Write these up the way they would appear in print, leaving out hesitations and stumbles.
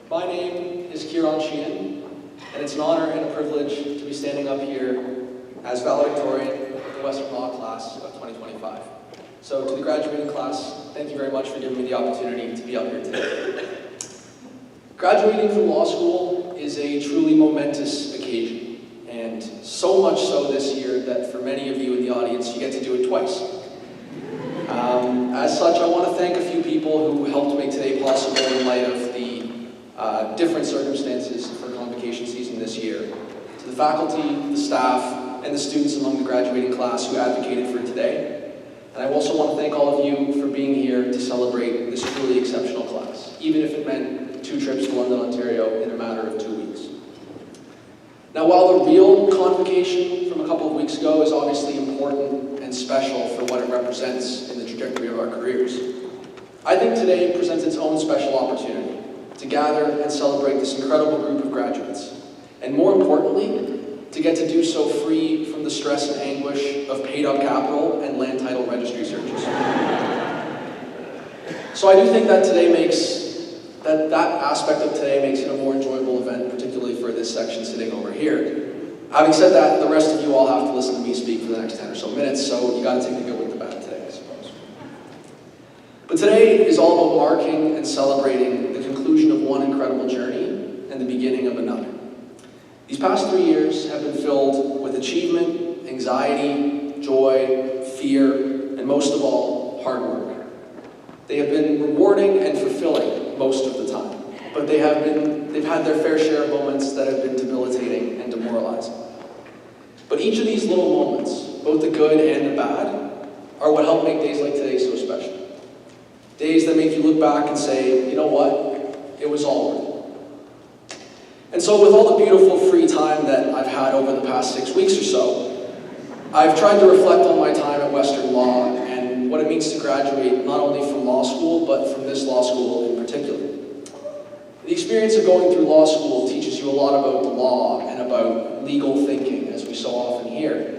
My name is Ciaran, and it's an honor and a privilege to be standing up here as valedictorian of the Western Law class of 2025. So to the graduating class, thank you very much for giving me the opportunity to be up here today. Graduating from law school is a truly momentous occasion, and so much so this year that for many of you in the audience, you get to do it twice. As such, I want to thank a few people who helped make today possible in light of the different circumstances for convocation season this year. To the faculty, the staff, and the students among the graduating class who advocated for today. And I also want to thank all of you for being here to celebrate this truly exceptional class, even if it meant 2 trips to London, Ontario in a matter of 2 weeks. Now, while the real convocation from a couple of weeks ago is obviously important and special for what it represents in the trajectory of our careers, I think today presents its own special opportunity to gather and celebrate this incredible group of graduates, and more importantly, to get to do so free from the stress and anguish of paid-up capital and land title registry searches. So I do think that today that aspect of today makes it a more enjoyable event, particularly for this section sitting over here. Having said that, the rest of you all have to listen to me speak for the next 10 or so minutes, so you gotta take the good with the bad today, I suppose. But today is all about marking and celebrating the conclusion of one incredible journey and the beginning of another. These past 3 years have been filled with achievement, anxiety, joy, fear, and most of all, hard work. They have been rewarding and fulfilling most of the time, but they've had their fair share of moments that have been debilitating and demoralizing. But each of these little moments, both the good and the bad, are what help make days like today so special. Days that make you look back and say, you know what, it was all worth it. And so with all the beautiful free time that I've had over the past 6 weeks or so, I've tried to reflect on my time at Western Law and what it means to graduate not only from law school, but from this law school in particular. The experience of going through law school teaches you a lot about the law and about legal thinking, as we so often hear.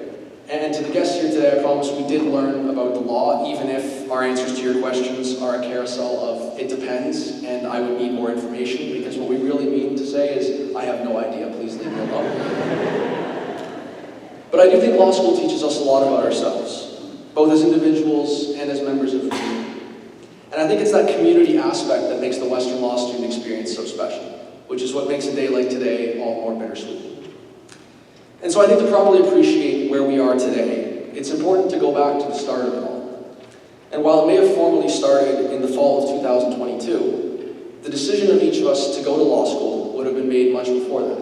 And to the guests here today, I promise we did learn about the law, even if our answers to your questions are a carousel of "it depends" and "I would need more information," because what we really mean to say is, "I have no idea, please leave me alone." But I do think law school teaches us a lot about ourselves, both as individuals and as members of a community. And I think it's that community aspect that makes the Western Law student experience so special, which is what makes a day like today all more bittersweet. And so I think to properly appreciate where we are today, it's important to go back to the start of it all. And while it may have formally started in the fall of 2022, the decision of each of us to go to law school would have been made much before that.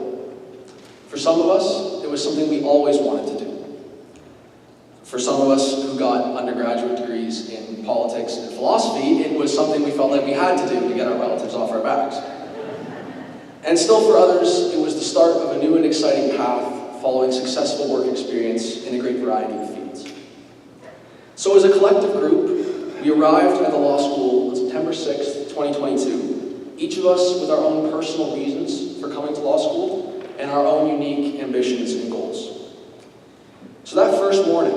For some of us, it was something we always wanted to do. For some of us who got undergraduate degrees in politics and philosophy, it was something we felt like we had to do to get our relatives off our backs. And still for others, it was the start of a new and exciting path following successful work experience in a great variety of fields. So as a collective group, we arrived at the law school on September 6th, 2022, each of us with our own personal reasons for coming to law school and our own unique ambitions and goals. So that first morning,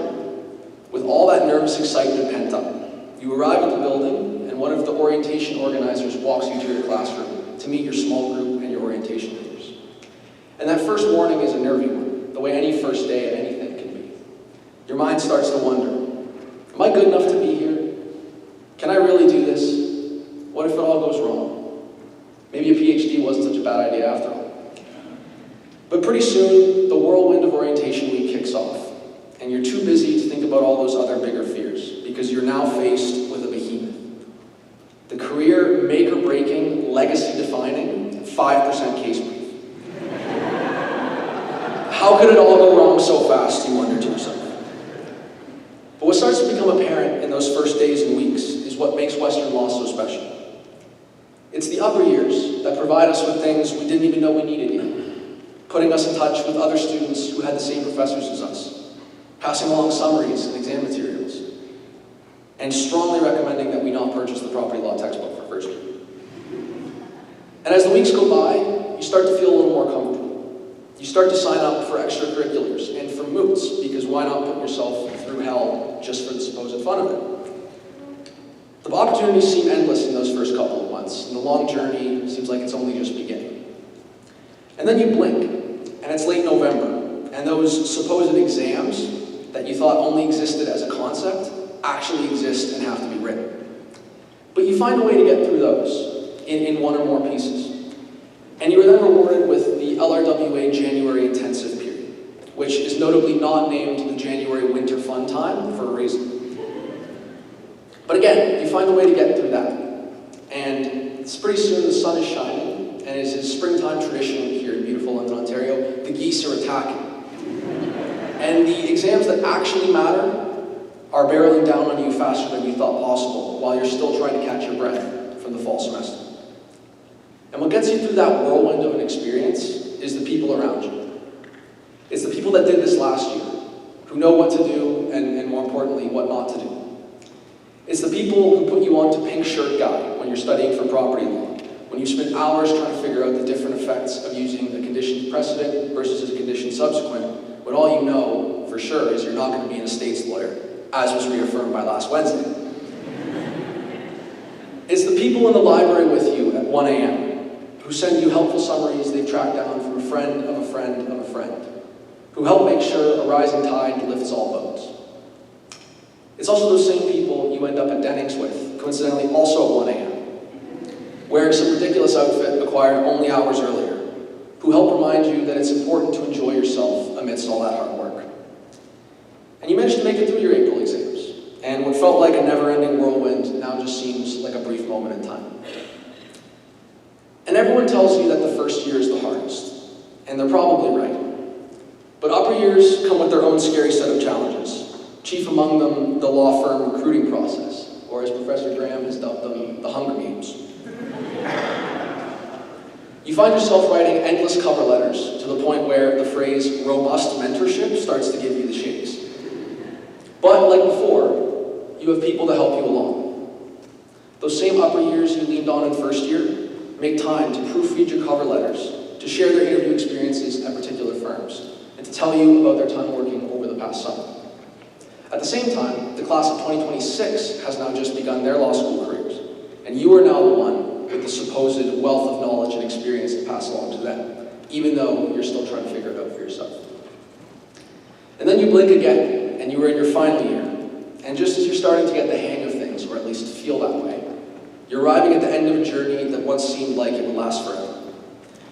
with all that nervous excitement pent up, you arrive at the building and one of the orientation organizers walks you to your classroom to meet your small group and your orientation leaders. And that first morning is a nervy one, the way any first day of anything can be. Your mind starts to wonder, am I good enough to be here? Can I really do this? What if it all goes wrong? Maybe a PhD wasn't such a bad idea after all. But pretty soon, the whirlwind of orientation week kicks off, and you're too busy to think about all those other bigger fears, because you're now faced with a behemoth. The career make-or-breaking, legacy-defining, 5% case brief. How could it all go wrong so fast, you wonder to yourself. But what starts to become apparent in those first days and weeks is what makes Western Law so special. It's the upper years that provide us with things we didn't even know we needed yet, putting us in touch with other students who had the same professors as us, passing along summaries and exam materials, and strongly recommending that we not purchase the property law textbook for first year. And as the weeks go by, you start to feel a little more comfortable. You start to sign up for extracurriculars and for moots, because why not put yourself through hell just for the supposed fun of it? The opportunities seem endless in those first couple of months. months, and the long journey seems like it's only just beginning. And then you blink, and it's late November, and those supposed exams that you thought only existed as a concept actually exist and have to be written. But you find a way to get through those in one or more pieces. And you are then rewarded with the LRWA January Intensive period, which is notably not named the January Winter Fun Time for a reason. But again, you find a way to get through that. And it's pretty soon the sun is shining, and as is springtime tradition here in beautiful London, Ontario, the geese are attacking. And the exams that actually matter are barreling down on you faster than you thought possible, while you're still trying to catch your breath from the fall semester. And what gets you through that whirlwind of an experience is the people around you. It's the people that did this last year, who know what to do, and more importantly, what not to do. It's the people who put you on to Pink Shirt Guy when you're studying for property law, when you spend hours trying to figure out the different effects of using a condition precedent versus a condition subsequent, when all you know for sure is you're not going to be an estates lawyer, as was reaffirmed by last Wednesday. It's the people in the library with you at 1 a.m. who send you helpful summaries they've tracked down from a friend of a friend of a friend, who help make sure a rising tide lifts all boats. It's also those same people you end up at Dennings with, coincidentally also at 1 a.m., wearing some ridiculous outfit acquired only hours earlier, who help remind you that it's important to enjoy yourself amidst all that hard work. And you managed to make it through your April exams, and what felt like a never-ending whirlwind now just seems like a brief moment in time. And everyone tells you that the first year is the hardest, and they're probably right. But upper years come with their own scary set of challenges. Chief among them, the law firm recruiting process, or as Professor Graham has dubbed them, the Hunger Games. You find yourself writing endless cover letters to the point where the phrase robust mentorship starts to give you the shakes. But like before, you have people to help you along. Those same upper years you leaned on in first year make time to proofread your cover letters, to share their interview experiences at particular firms, and to tell you about their time working over the past summer. At the same time, the class of 2026 has now just begun their law school careers, and you are now the one with the supposed wealth of knowledge and experience to pass along to them, even though you're still trying to figure it out for yourself. And then you blink again, and you are in your final year, and just as you're starting to get the hang of things, or at least feel that way, you're arriving at the end of a journey that once seemed like it would last forever.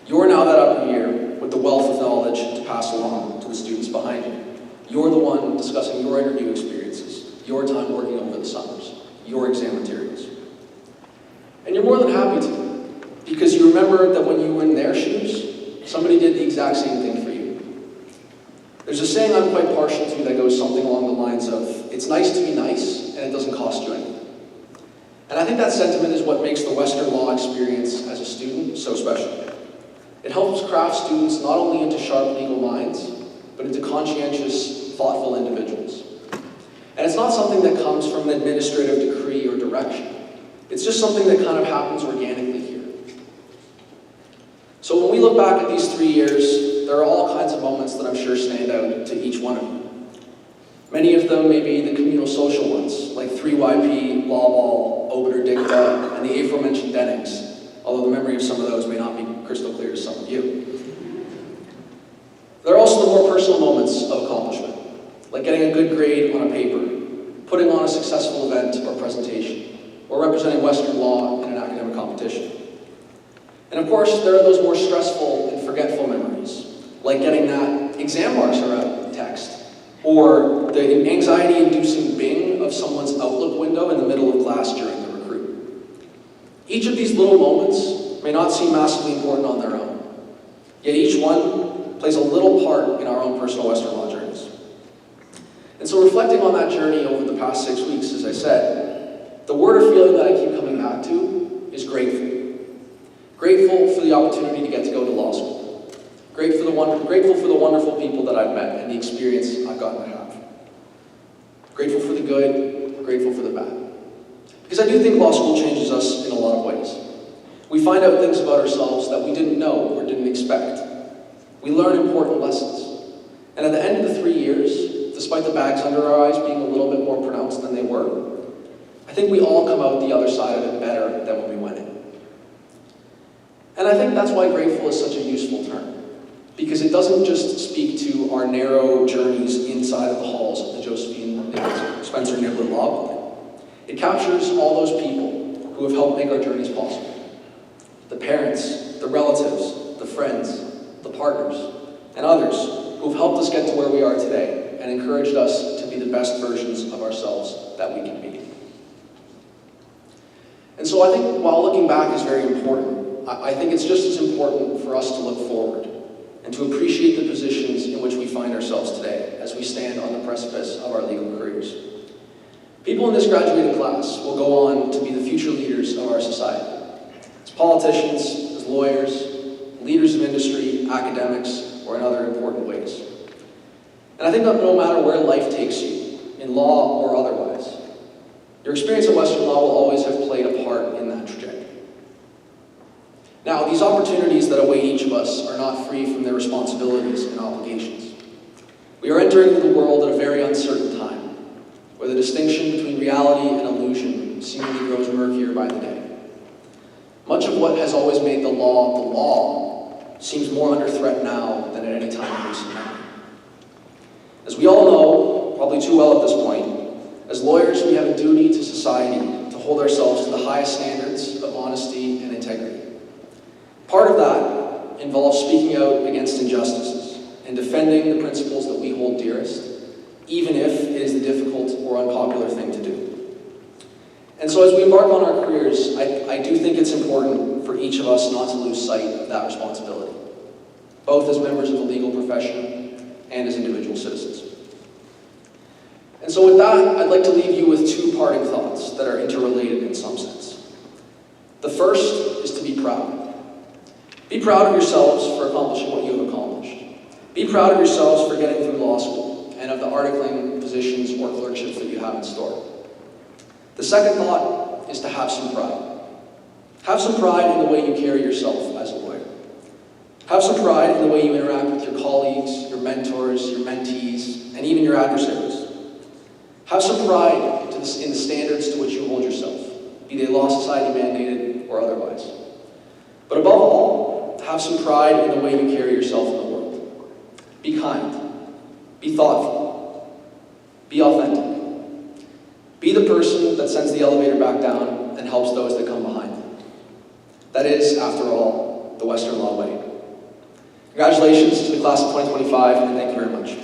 You're now that upper year with the wealth of knowledge to pass along to the students behind you. You're the one discussing your interview experiences, your time working over the summers, your exam materials. And you're more than happy to, because you remember that when you were in their shoes, somebody did the exact same thing for you. There's a saying I'm quite partial to that goes something along the lines of, it's nice to be nice, and it doesn't cost you anything. And I think that sentiment is what makes the Western law experience as a student so special. It helps craft students not only into sharp legal minds, but into conscientious, thoughtful individuals. And it's not something that comes from an administrative decree or direction. It's just something that kind of happens organically here. So when we look back at these 3 years, there are all kinds of moments that I'm sure stand out to each one of you. Many of them may be the communal social ones, like 3YP, Law Ball, Obiter Dicta, and the aforementioned Dennings, although the memory of some of those may not be crystal clear to some of you. There are also the more personal moments of accomplishment, like getting a good grade on a paper, putting on a successful event or presentation, or representing Western law in an academic competition. And of course, there are those more stressful and forgetful memories, like getting that exam marks are out text, or the anxiety-inducing bing of someone's Outlook window in the middle of class during the recruit. Each of these little moments may not seem massively important on their own, yet each one plays a little part in our own personal Western law journeys. And so reflecting on that journey over the past 6 weeks, as I said, the word or feeling that I keep coming back to is grateful. Grateful for the opportunity to get to go to law school. Grateful for the wonderful people that I've met and the experience I've gotten to have. Grateful for the good, grateful for the bad. Because I do think law school changes us in a lot of ways. We find out things about ourselves that we didn't know or didn't expect. We learn important lessons. And at the end of the 3 years, despite the bags under our eyes being a little bit more pronounced than they were, I think we all come out the other side of it better than when we went in. And I think that's why grateful is such a useful term, because it doesn't just speak to our narrow journeys inside of the halls of the Josephine Spencer Niblett Law Building. It captures all those people who have helped make our journeys possible. The parents, the relatives, the friends, the partners, and others who have helped us get to where we are today and encouraged us to be the best versions of ourselves that we can be. And so I think while looking back is very important, I think it's just as important for us to look forward and to appreciate the positions in which we find ourselves today as we stand on the precipice of our legal careers. People in this graduating class will go on to be the future leaders of our society. As politicians, as lawyers, leaders of industry, academics, or in other important ways. And I think that no matter where life takes you, in law or otherwise, your experience at Western Law will always have played a part in that trajectory. Now, these opportunities that await each of us are not free from their responsibilities and obligations. We are entering the world at a very uncertain time, where the distinction between reality and illusion seemingly grows murkier by the day. Much of what has always made the law seems more under threat now than at any time in recent memory. As we all know, probably too well at this point, as lawyers we have a duty to society to hold ourselves to the highest standards of honesty and integrity. Part of that involves speaking out against injustices and defending the principles that we hold dearest, even if it is the difficult or unpopular thing to do. And so as we embark on our careers, I do think it's important for each of us not to lose sight of that responsibility, both as members of the legal profession and as individual citizens. And so with that, I'd like to leave you with two parting thoughts that are interrelated in some sense. The first is to be proud. Be proud of yourselves for accomplishing what you have accomplished. Be proud of yourselves for getting through law school and of the articling positions or clerkships that you have in store. The second thought is to have some pride. Have some pride in the way you carry yourself as a lawyer. Have some pride in the way you interact with your colleagues, your mentors, your mentees, and even your adversaries. Have some pride in the standards to which you hold yourself, be they law society mandated or otherwise. But above all, have some pride in the way you carry yourself in the world. Be kind. Be thoughtful. Be authentic. Be the person that sends the elevator back down and helps those that come behind them. That is, after all, the Western Law way. Congratulations to the class of 2025, and thank you very much.